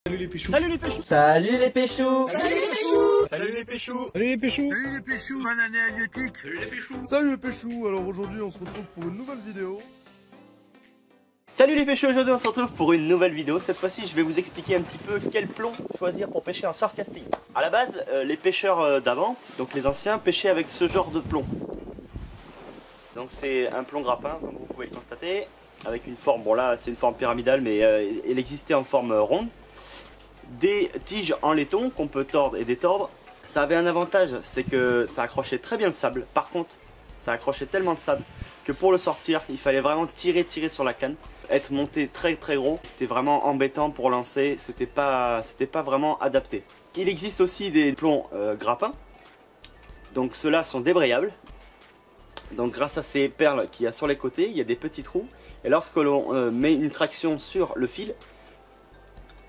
Salut les péchous. Salut les péchous. Salut les péchous. Salut les péchous. Salut les péchous. Salut les péchous. Salut les péchous. Bonne année halieutique. Salut les péchous. Salut les péchous. Alors aujourd'hui on se retrouve pour une nouvelle vidéo. Salut les pêcheurs, aujourd'hui on se retrouve pour une nouvelle vidéo. Cette fois-ci je vais vous expliquer un petit peu quel plomb choisir pour pêcher en surf casting. A la base, les pêcheurs d'avant, donc les anciens, pêchaient avec ce genre de plomb. Donc c'est un plomb grappin comme vous pouvez le constater, avec une forme, bon là c'est une forme pyramidale mais elle existait en forme ronde. Des tiges en laiton qu'on peut tordre et détordre. Ça avait un avantage, c'est que ça accrochait très bien le sable. Par contre, ça accrochait tellement de sable que pour le sortir, il fallait vraiment tirer sur la canne. Être monté très gros, c'était vraiment embêtant pour lancer, c'était pas vraiment adapté. Il existe aussi des plombs grappins. Donc ceux-là sont débrayables. Donc grâce à ces perles qu'il y a sur les côtés, il y a des petits trous. Et lorsque l'on met une traction sur le fil,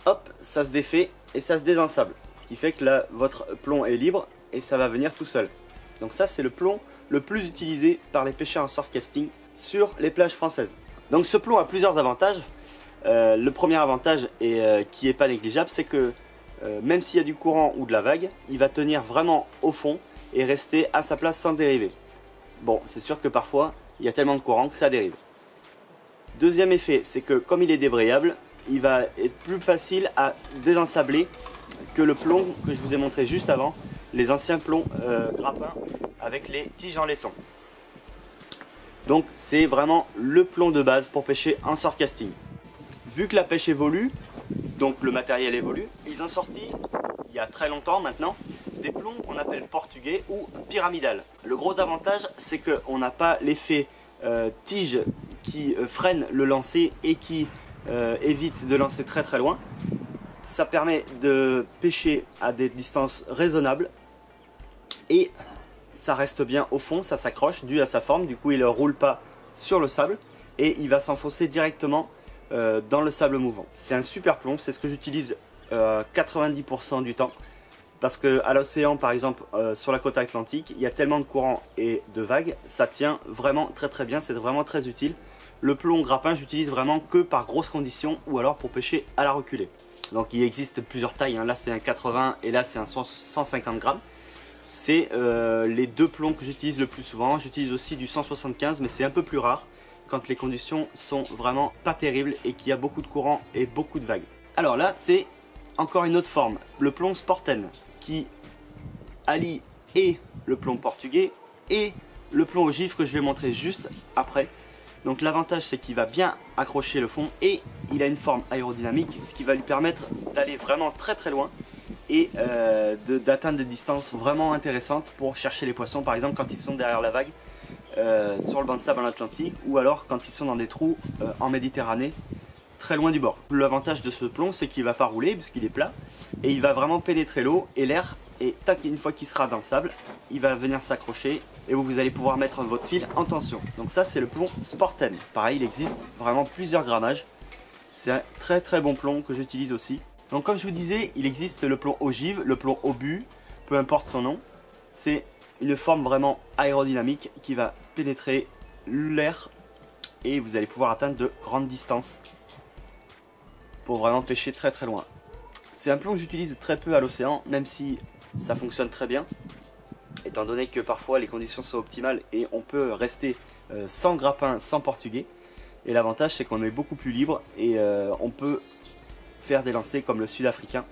hop, ça se défait et ça se désensable. Ce qui fait que là, votre plomb est libre et ça va venir tout seul. Donc ça, c'est le plomb le plus utilisé par les pêcheurs en surf casting sur les plages françaises. Donc ce plomb a plusieurs avantages. Le premier avantage, qui n'est pas négligeable, c'est que même s'il y a du courant ou de la vague, il va tenir vraiment au fond et rester à sa place sans dériver. Bon, c'est sûr que parfois, il y a tellement de courant que ça dérive. Deuxième effet, c'est que comme il est débrayable, il va être plus facile à désensabler que le plomb que je vous ai montré juste avant, les anciens plombs grappins avec les tiges en laiton. Donc c'est vraiment le plomb de base pour pêcher en surf casting. Vu que la pêche évolue, donc le matériel évolue, ils ont sorti, il y a très longtemps maintenant, des plombs qu'on appelle portugais ou pyramidal. Le gros avantage, c'est qu'on n'a pas l'effet tige qui freine le lancer et qui évite de lancer très loin. Ça permet de pêcher à des distances raisonnables et ça reste bien au fond, ça s'accroche dû à sa forme, du coup il ne roule pas sur le sable et il va s'enfoncer directement dans le sable mouvant. C'est un super plomb, c'est ce que j'utilise 90% du temps parce qu'à l'océan par exemple sur la côte atlantique il y a tellement de courants et de vagues, ça tient vraiment très bien, c'est vraiment très utile. Le plomb grappin j'utilise vraiment que par grosses conditions ou alors pour pêcher à la reculée. Donc il existe plusieurs tailles, hein. Là c'est un 80 et là c'est un 150 grammes. C'est les deux plombs que j'utilise le plus souvent. J'utilise aussi du 175 mais c'est un peu plus rare quand les conditions sont vraiment pas terribles et qu'il y a beaucoup de courant et beaucoup de vagues. Alors là c'est encore une autre forme, le plomb Sporten qui allie et le plomb portugais et le plomb ogive que je vais montrer juste après. Donc l'avantage c'est qu'il va bien accrocher le fond et il a une forme aérodynamique, ce qui va lui permettre d'aller vraiment très loin et d'atteindre des distances vraiment intéressantes pour chercher les poissons, par exemple quand ils sont derrière la vague sur le banc de sable en Atlantique ou alors quand ils sont dans des trous en Méditerranée très loin du bord. L'avantage de ce plomb c'est qu'il ne va pas rouler puisqu'il est plat et il va vraiment pénétrer l'eau et l'air et tac, une fois qu'il sera dans le sable il va venir s'accrocher et vous allez pouvoir mettre votre fil en tension. Donc ça c'est le plomb Sporten. Pareil, il existe vraiment plusieurs grammages. C'est un très bon plomb que j'utilise aussi. Donc comme je vous disais, il existe le plomb ogive, le plomb obus, peu importe son nom. C'est une forme vraiment aérodynamique qui va pénétrer l'air et vous allez pouvoir atteindre de grandes distances pour vraiment pêcher très loin. C'est un plomb que j'utilise très peu à l'océan, même si ça fonctionne très bien. Étant donné que parfois les conditions sont optimales et on peut rester sans grappin, sans portugais. Et l'avantage c'est qu'on est beaucoup plus libre et on peut faire des lancers comme le sud-africain.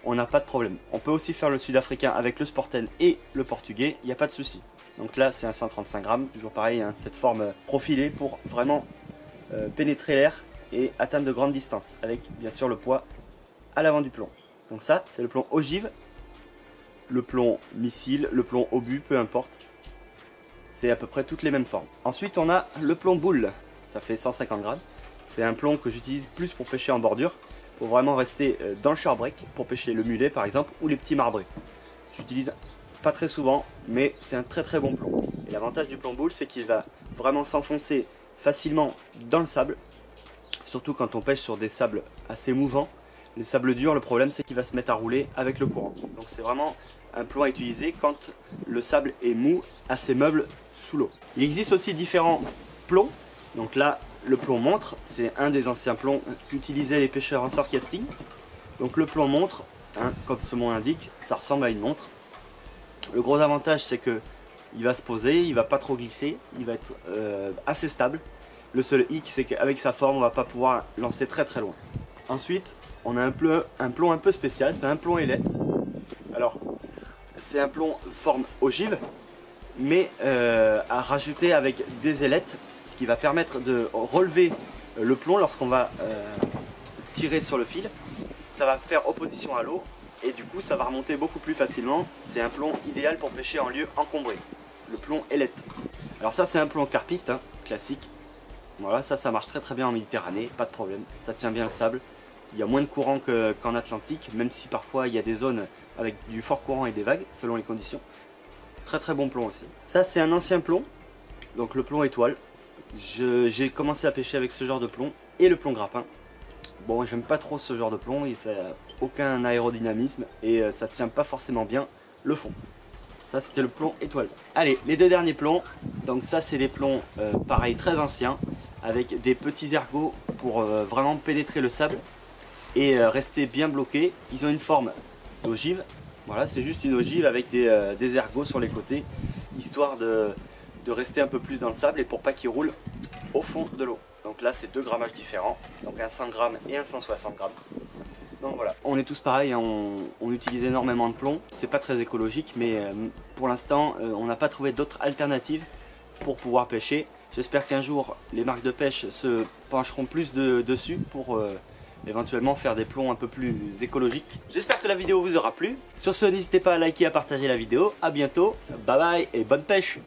On n'a pas de problème. On peut aussi faire le sud-africain avec le Sporten et le portugais, il n'y a pas de souci. Donc là c'est un 135 grammes, toujours pareil, hein, cette forme profilée pour vraiment pénétrer l'air et atteindre de grandes distances. Avec bien sûr le poids à l'avant du plomb. Donc ça c'est le plomb ogive. Le plomb missile, le plomb obus, peu importe. C'est à peu près toutes les mêmes formes. Ensuite on a le plomb boule, ça fait 150 grammes. C'est un plomb que j'utilise plus pour pêcher en bordure, pour vraiment rester dans le shore-break, pour pêcher le mulet par exemple, ou les petits marbrés. J'utilise pas très souvent, mais c'est un très bon plomb. Et l'avantage du plomb boule, c'est qu'il va vraiment s'enfoncer facilement dans le sable, surtout quand on pêche sur des sables assez mouvants. Les sables durs, le problème c'est qu'il va se mettre à rouler avec le courant. Donc c'est vraiment un plomb à utiliser quand le sable est mou, assez meuble sous l'eau. Il existe aussi différents plombs. Donc là, le plomb montre, c'est un des anciens plombs qu'utilisaient les pêcheurs en surf casting. Donc le plomb montre, hein, comme ce mot l'indique, ça ressemble à une montre. Le gros avantage c'est que il va se poser, il va pas trop glisser, il va être assez stable. Le seul hic c'est qu'avec sa forme on va pas pouvoir lancer très très loin. Ensuite on a un plomb un peu spécial, c'est un plomb ailette. Alors c'est un plomb forme ogive mais à rajouter avec des ailettes, ce qui va permettre de relever le plomb lorsqu'on va tirer sur le fil. Ça va faire opposition à l'eau et du coup ça va remonter beaucoup plus facilement. C'est un plomb idéal pour pêcher en lieu encombré, le plomb ailette. Alors ça c'est un plomb carpiste, hein, classique. Voilà, ça marche très très bien en Méditerranée, pas de problème, ça tient bien le sable. Il y a moins de courant qu'en Atlantique, même si parfois il y a des zones avec du fort courant et des vagues selon les conditions. Très très bon plomb aussi. Ça c'est un ancien plomb, donc le plomb étoile. J'ai commencé à pêcher avec ce genre de plomb et le plomb grappin. Bon, j'aime pas trop ce genre de plomb, ça n'a aucun aérodynamisme et ça tient pas forcément bien le fond. Ça c'était le plomb étoile. Allez, les deux derniers plombs. Donc ça c'est des plombs pareil très anciens avec des petits ergots pour vraiment pénétrer le sable et rester bien bloqués. Ils ont une forme d'ogive. Voilà, c'est juste une ogive avec des ergots sur les côtés, histoire de rester un peu plus dans le sable et pour pas qu'il roule au fond de l'eau. Donc là c'est deux grammages différents, donc un 100 grammes et un 160 grammes. Donc voilà, on est tous pareils, hein, on utilise énormément de plomb. C'est pas très écologique, mais pour l'instant on n'a pas trouvé d'autres alternatives pour pouvoir pêcher. J'espère qu'un jour les marques de pêche se pencheront plus dessus pour éventuellement faire des plombs un peu plus écologiques. J'espère que la vidéo vous aura plu. Sur ce, n'hésitez pas à liker et à partager la vidéo. A bientôt, bye bye et bonne pêche.